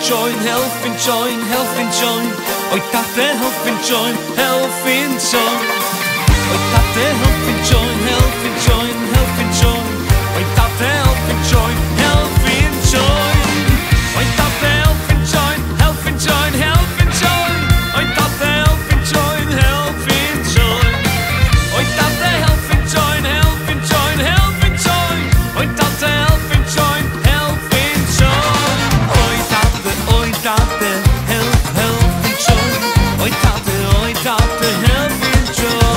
join, helping join, helping join. Oi tate helping join, helping join. Oi tate helping join, helping join, helping join. Oi tate helping join, helping join. Oi tate helping join, helping join, helping join. Oi tate helping join, helping join. Oi tate helping join, helping join, helping join. Oi tate helping join, helping join. Oi tate help, helping join. Oi tate helping join.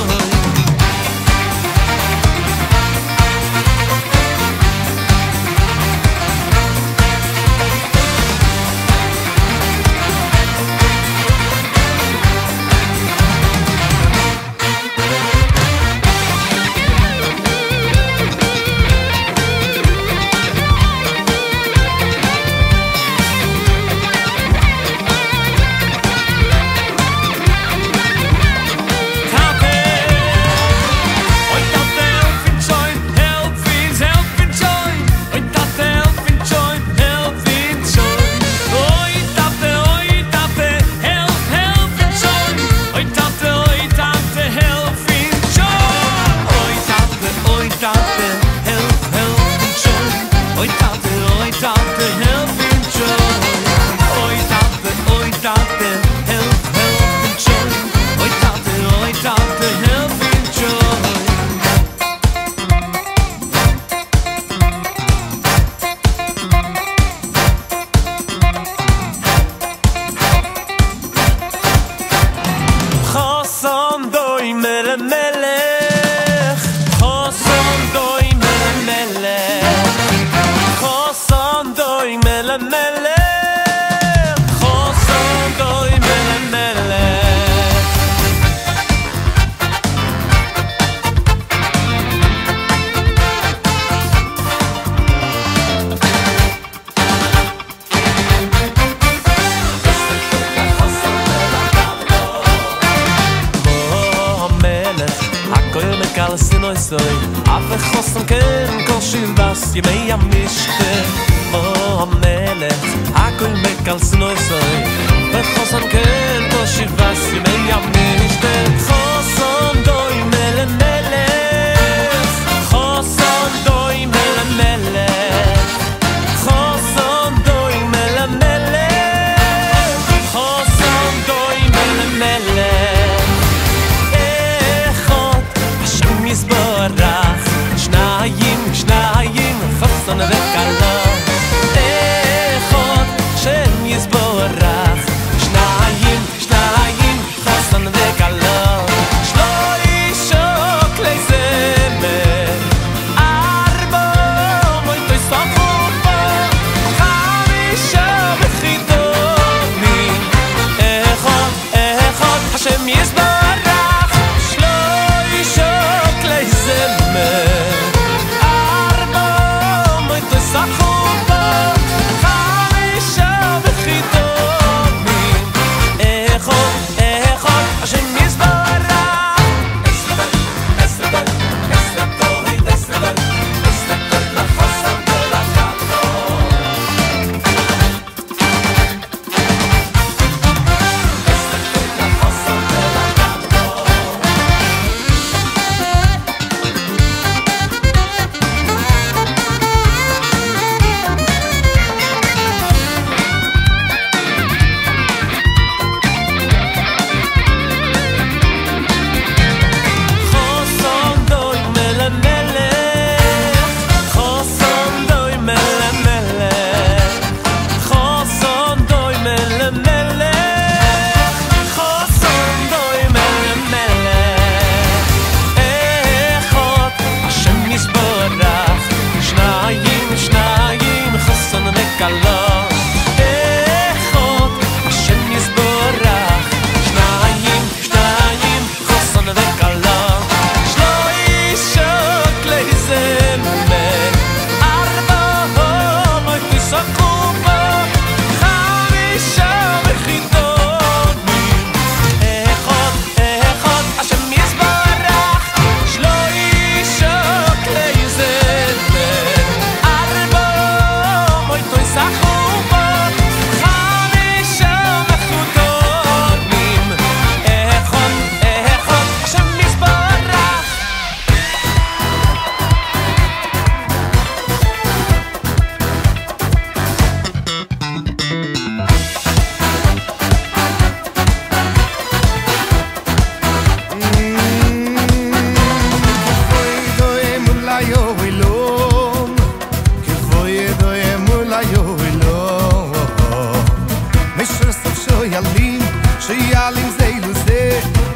yalim zeilu ze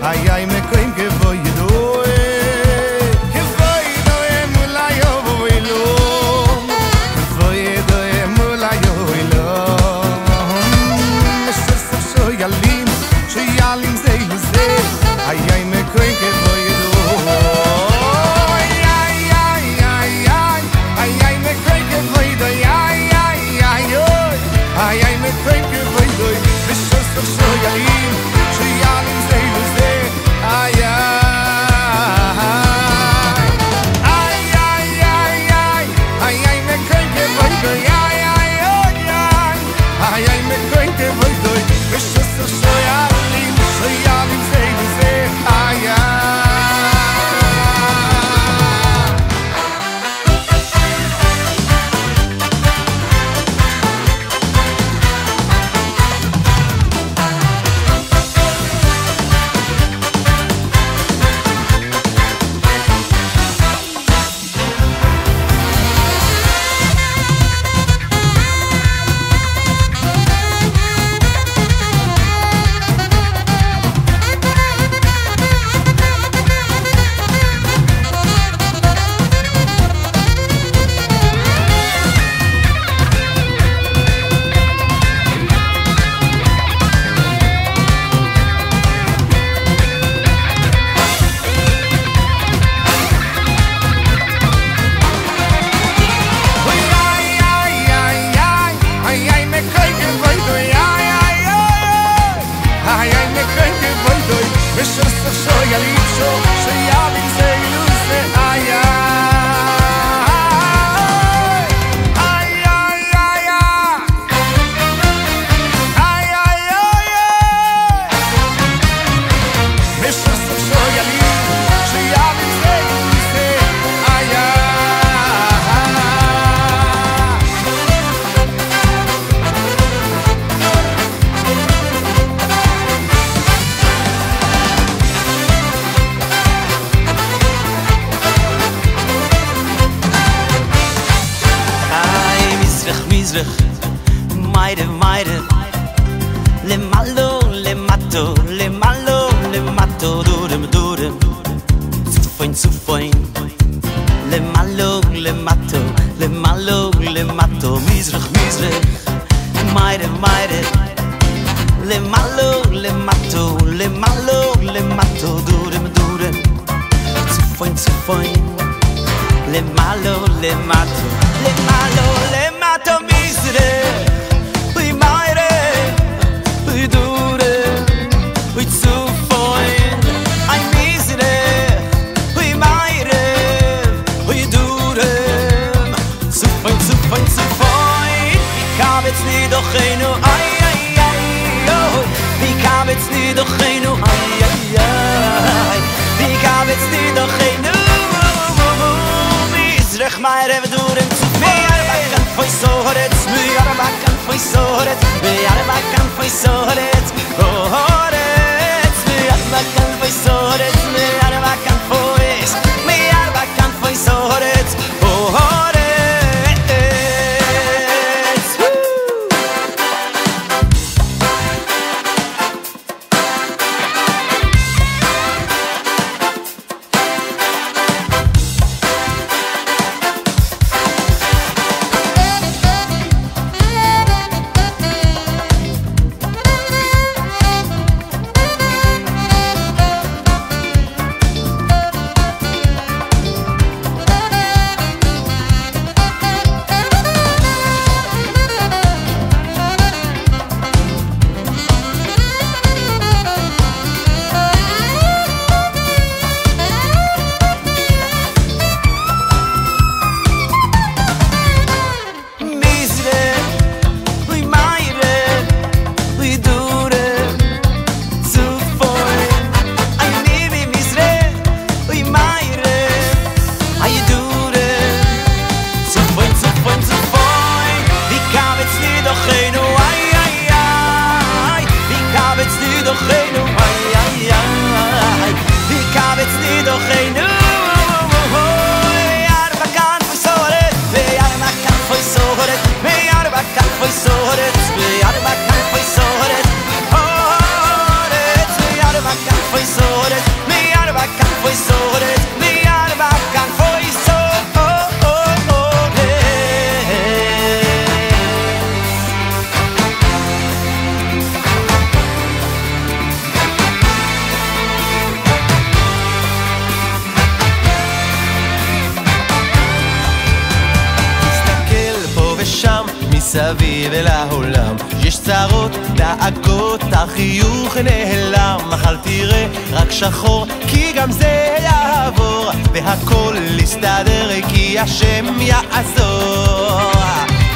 ay ay me koim ke voido ke voido mulayo voilo voido mulayo voilo so yalim zeilu ze ay ay me koim ke voido Meide le mato durem zu fein le mato mizrach meide le mato durem zu fein le mato mizrach Meire durem zu mir backen foi soret mir backen foi soret mir backen foi soret horet mir backen foi soret mir backen foi soret horet מסביב אל העולם יש צרות, דאגות, החיוך נעלם מחר תראה רק שחור כי גם זה יעבור והכל יסתדר כי השם יעזור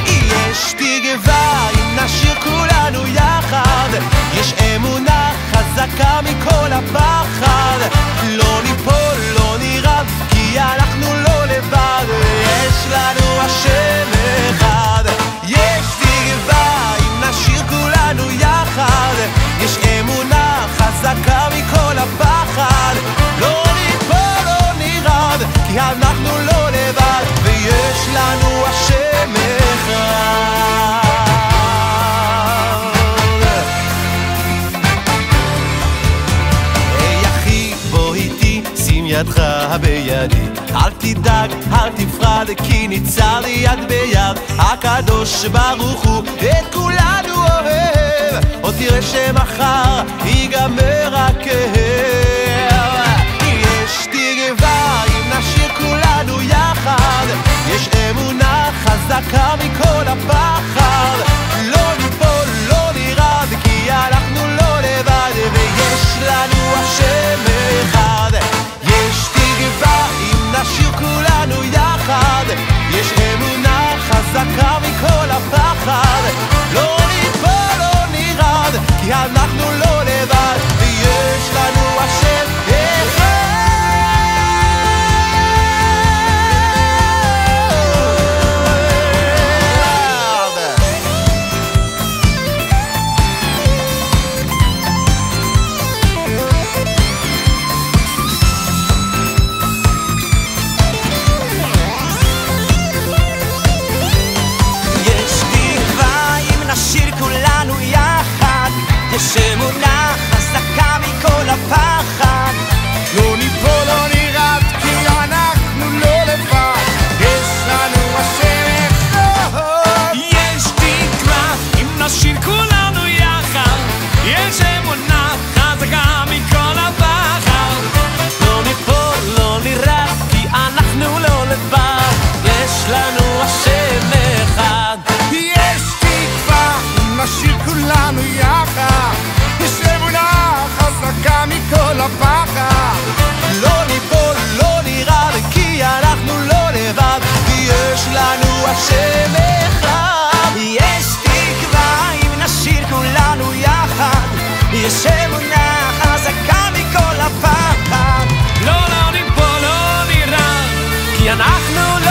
יש תקווה אם נשיר כולנו יחד יש אמונה חזקה מכל הפחד לא ניפול, לא נרעב כי אנחנו לא לבד יש לנו השם אחד יש תקווה אם נשיר כולנו יחד יש אמונה חזקה מכל הפחד לא ניפול, לא נרעב כי אנחנו לא לבד ויש לנו השם אחד היי אחי בוא איתי שים ידך בידי אל תדאג, אל תפחד כי ניצר יד ביד הקדוש ברוך הוא את כולנו אוהב עוד תראה שמחר ייגמר הכאב יש תקווה אם נשיר כולנו יחד יש אמונה חזקה מכל הפחד לא ניפול, לא נרעב כי אנחנו לא לבד ויש לנו השם אחד יש תקווה אם נשיר כולנו יחד יש אמונה חזקה מכל הפחד לא ניפול, לא נרעב כי אנחנו לא לבד ויש לנו השם אחד יש אמונה חזקה מכל הפחד לא ניפול, לא נרעב כי אנחנו לא לבד יש לנו השם אחד יש תקווה אם נשיר כולנו יחד יש אמונה חזקה מכל הפחד לא ניפול, לא נרעב כי אנחנו לא לבד יש לנו השם אחד יש תקווה אם נשיר כולנו יחד יש אמונה חזקה מכל הפחד לא ניפול, לא נרעב כי אנחנו לא לבד ויש לנו השם אחד יש תקווה אם נשיר כולנו יחד יש אמונה חזקה מכל הפחד לא ניפול, לא נרעב כי אנחנו